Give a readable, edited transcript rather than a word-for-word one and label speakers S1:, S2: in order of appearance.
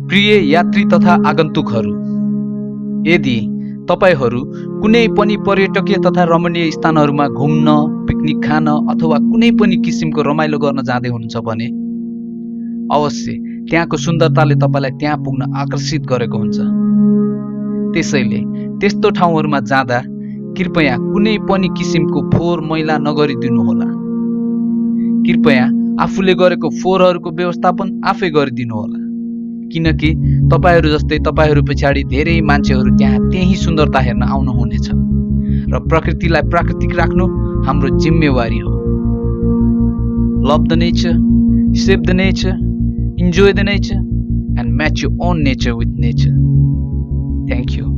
S1: प्रिय यात्री तथा आगन्तुकहरू, यदि तपाईहरू कुनै पनि पर्यटकीय तथा रमणीय स्थानहरूमा घुम्न, पिकनिक खान अथवा कुनै पनि किसिमको रमाइलो गर्न जाँदै हुनुहुन्छ भने अवश्य त्यहाँको सुन्दरताले तपाईलाई त्यहाँ पुग्न आकर्षित गरेको हुन्छ। त्यसैले त्यस्तो ठाउँहरूमा जाँदा कृपया कुनै पनि किसिमको फोहोर मैला नगरिदिनुहोला। कृपया आफूले गरेको फोहोरहरूको व्यवस्थापन आफै गरिदिनुहोला, किनकि तपाईहरू जस्तै तपाईहरू पछाडि धेरै मान्छेहरू त्यहाँ त्यही सुन्दरता हेर्न आउनुहुनेछ र प्रकृतिलाई प्राकृतिक राख्नु हाम्रो जिम्मेवारी हो। Love the nature, save the nature, enjoy the nature and match your own nature with nature. Thank you.